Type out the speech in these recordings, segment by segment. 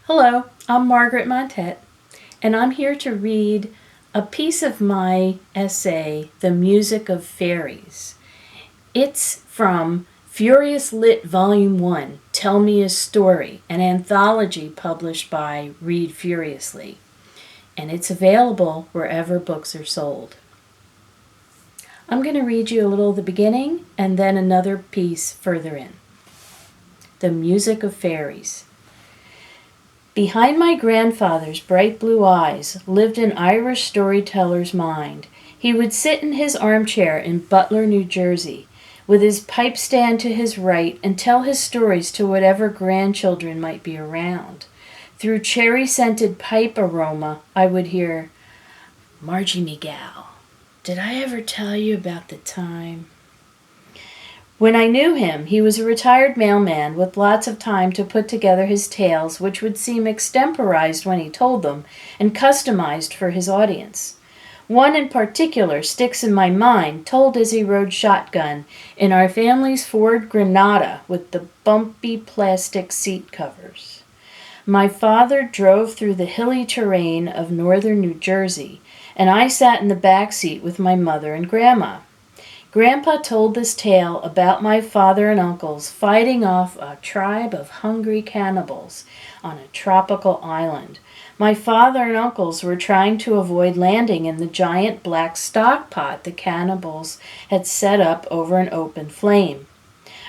Hello, I'm Margaret Montet, and I'm here to read a piece of my essay, The Music of Fairies. It's from Furious Lit Volume 1, Tell Me a Story, an anthology published by Read Furiously, and it's available wherever books are sold. I'm going to read you a little of the beginning and then another piece further in. The Music of Fairies. Behind my grandfather's bright blue eyes lived an Irish storyteller's mind. He would sit in his armchair in Butler, New Jersey, with his pipe stand to his right, and tell his stories to whatever grandchildren might be around. Through cherry-scented pipe aroma, I would hear, "Margie me gal, did I ever tell you about the time?" When I knew him, he was a retired mailman with lots of time to put together his tales, which would seem extemporized when he told them and customized for his audience. One in particular sticks in my mind, told as he rode shotgun in our family's Ford Granada with the bumpy plastic seat covers. My father drove through the hilly terrain of northern New Jersey, and I sat in the back seat with my mother and grandma. Grandpa told this tale about my father and uncles fighting off a tribe of hungry cannibals on a tropical island. My father and uncles were trying to avoid landing in the giant black stockpot the cannibals had set up over an open flame.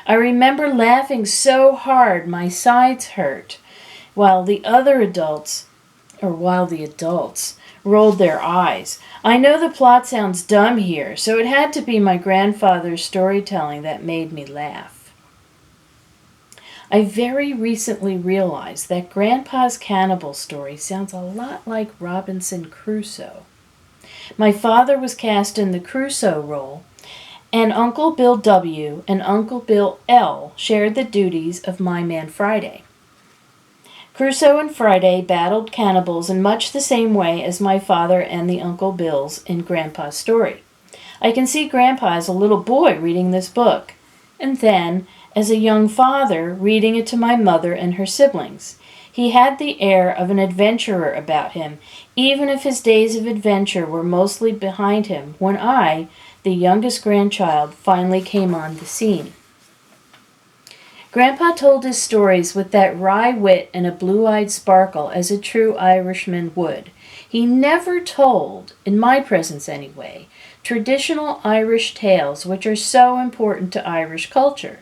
I remember laughing so hard my sides hurt, while the adults rolled their eyes. I know the plot sounds dumb here, so it had to be my grandfather's storytelling that made me laugh. I very recently realized that Grandpa's cannibal story sounds a lot like Robinson Crusoe. My father was cast in the Crusoe role, and Uncle Bill W. and Uncle Bill L. shared the duties of My Man Friday. Crusoe and Friday battled cannibals in much the same way as my father and the Uncle Bills in Grandpa's story. I can see Grandpa as a little boy reading this book, and then as a young father reading it to my mother and her siblings. He had the air of an adventurer about him, even if his days of adventure were mostly behind him when I, the youngest grandchild, finally came on the scene. Grandpa told his stories with that wry wit and a blue-eyed sparkle as a true Irishman would. He never told, in my presence anyway, traditional Irish tales which are so important to Irish culture.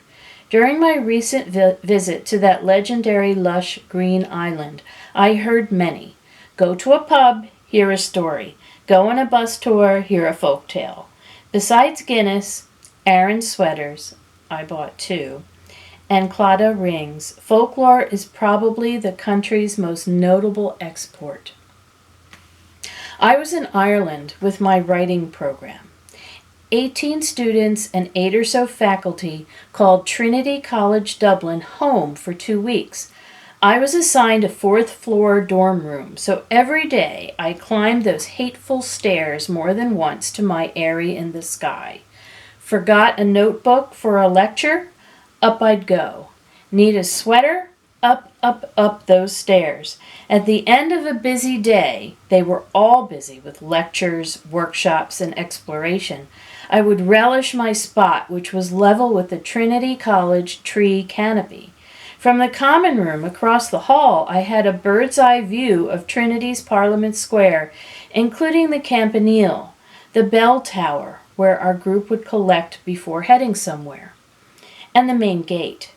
During my recent visit to that legendary lush green island, I heard many. Go to a pub, hear a story. Go on a bus tour, hear a folk tale. Besides Guinness, Aran sweaters, I bought 2, and Claddagh rings, folklore is probably the country's most notable export. I was in Ireland with my writing program. 18 students and 8 or so faculty called Trinity College Dublin home for 2 weeks. I was assigned a 4th floor dorm room, so every day I climbed those hateful stairs more than once to my eyrie in the sky. Forgot a notebook for a lecture? Up I'd go. Need a sweater? Up those stairs. At the end of a busy day, they were all busy with lectures, workshops, and exploration, I would relish my spot, which was level with the Trinity College tree canopy. From the common room across the hall, I had a bird's-eye view of Trinity's Parliament Square, including the Campanile, the bell tower, where our group would collect before heading somewhere, and the main gate.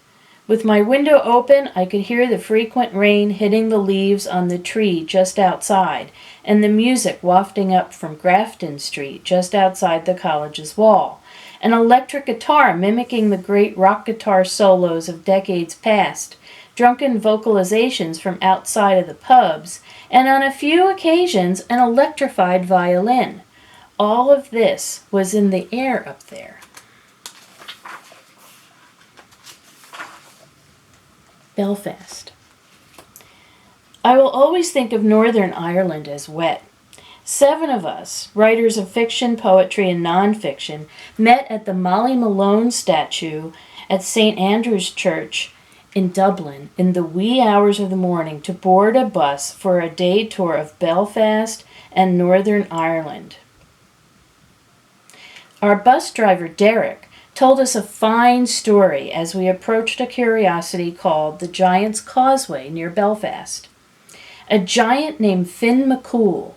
With my window open, I could hear the frequent rain hitting the leaves on the tree just outside, and the music wafting up from Grafton Street just outside the college's wall. An electric guitar mimicking the great rock guitar solos of decades past, drunken vocalizations from outside of the pubs, and on a few occasions an electrified violin. All of this was in the air up there. Belfast. I will always think of Northern Ireland as wet. 7 of us, writers of fiction, poetry, and nonfiction, met at the Molly Malone statue at St. Andrew's Church in Dublin in the wee hours of the morning to board a bus for a day tour of Belfast and Northern Ireland. Our bus driver, Derek, told us a fine story as we approached a curiosity called the Giant's Causeway near Belfast. A giant named Finn McCool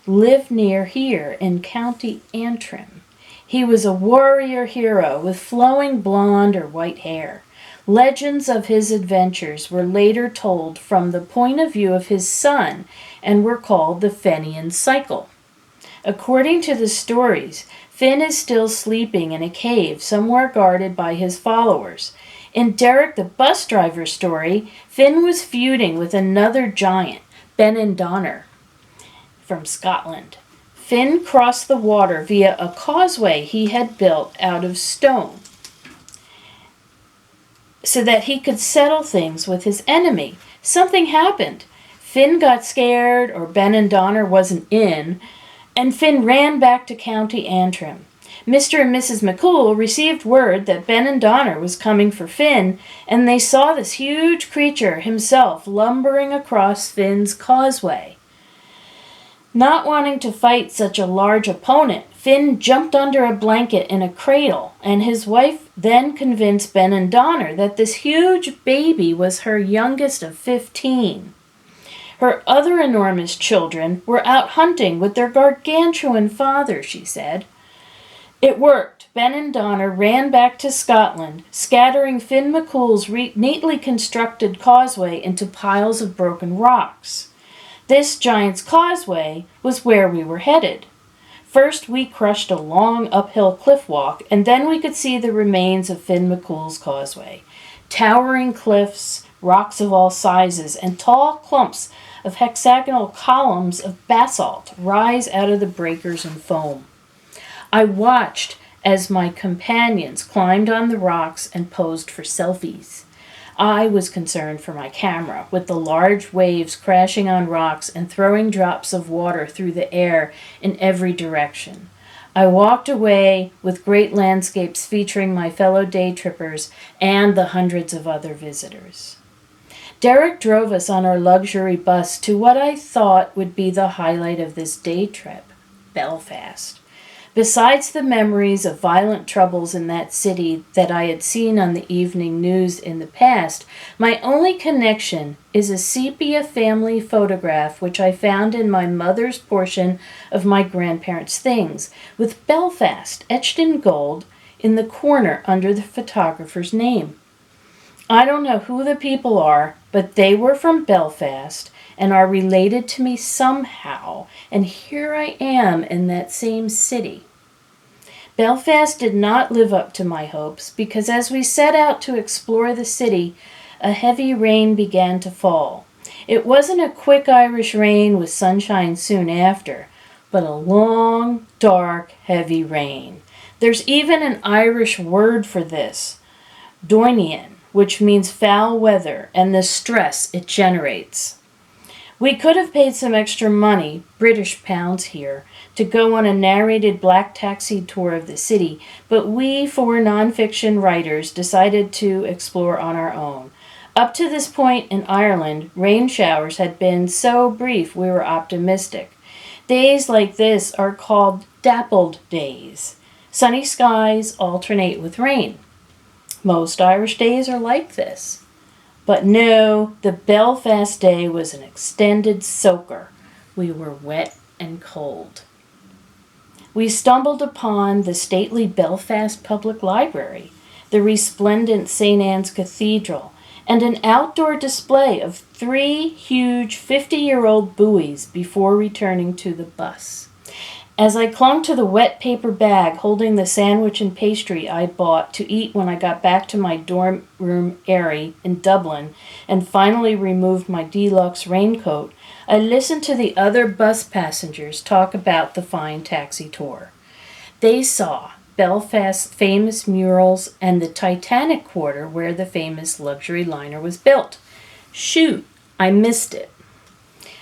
lived near here in County Antrim. He was a warrior hero with flowing blonde or white hair. Legends of his adventures were later told from the point of view of his son and were called the Fenian Cycle. According to the stories, Finn is still sleeping in a cave somewhere guarded by his followers. In Derek the bus driver's story, Finn was feuding with another giant, Benandonner, from Scotland. Finn crossed the water via a causeway he had built out of stone so that he could settle things with his enemy. Something happened. Finn got scared, or Benandonner wasn't in, and Finn ran back to County Antrim. Mr. and Mrs. McCool received word that Benandonner was coming for Finn, and they saw this huge creature himself lumbering across Finn's causeway. Not wanting to fight such a large opponent, Finn jumped under a blanket in a cradle, and his wife then convinced Benandonner that this huge baby was her youngest of 15. Her other enormous children were out hunting with their gargantuan father, she said. It worked. Benandonner ran back to Scotland, scattering Finn McCool's neatly constructed causeway into piles of broken rocks. This Giant's Causeway was where we were headed. First, we crushed a long uphill cliff walk, and then we could see the remains of Finn McCool's causeway. Towering cliffs, rocks of all sizes, and tall clumps of hexagonal columns of basalt rise out of the breakers and foam. I watched as my companions climbed on the rocks and posed for selfies. I was concerned for my camera, with the large waves crashing on rocks and throwing drops of water through the air in every direction. I walked away with great landscapes featuring my fellow day trippers and the hundreds of other visitors. Derek drove us on our luxury bus to what I thought would be the highlight of this day trip, Belfast. Besides the memories of violent troubles in that city that I had seen on the evening news in the past, my only connection is a sepia family photograph which I found in my mother's portion of my grandparents' things, with Belfast etched in gold in the corner under the photographer's name. I don't know who the people are, but they were from Belfast and are related to me somehow, and here I am in that same city. Belfast did not live up to my hopes, because as we set out to explore the city, a heavy rain began to fall. It wasn't a quick Irish rain with sunshine soon after, but a long, dark, heavy rain. There's even an Irish word for this, doinian, which means foul weather and the stress it generates. We could have paid some extra money, British pounds here, to go on a narrated black taxi tour of the city, but we four nonfiction writers decided to explore on our own. Up to this point in Ireland, rain showers had been so brief we were optimistic. Days like this are called dappled days. Sunny skies alternate with rain. Most Irish days are like this. But no, the Belfast day was an extended soaker. We were wet and cold. We stumbled upon the stately Belfast Public Library, the resplendent St. Anne's Cathedral, and an outdoor display of 3 huge 50-year-old buoys before returning to the bus. As I clung to the wet paper bag holding the sandwich and pastry I bought to eat when I got back to my dorm room airy in Dublin and finally removed my deluxe raincoat, I listened to the other bus passengers talk about the fine taxi tour. They saw Belfast's famous murals and the Titanic quarter where the famous luxury liner was built. Shoot, I missed it.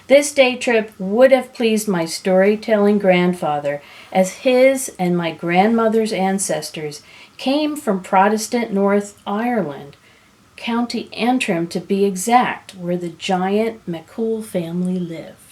This day trip would have pleased my storytelling grandfather, as his and my grandmother's ancestors came from Protestant North Ireland, County Antrim to be exact, where the giant McCool family live.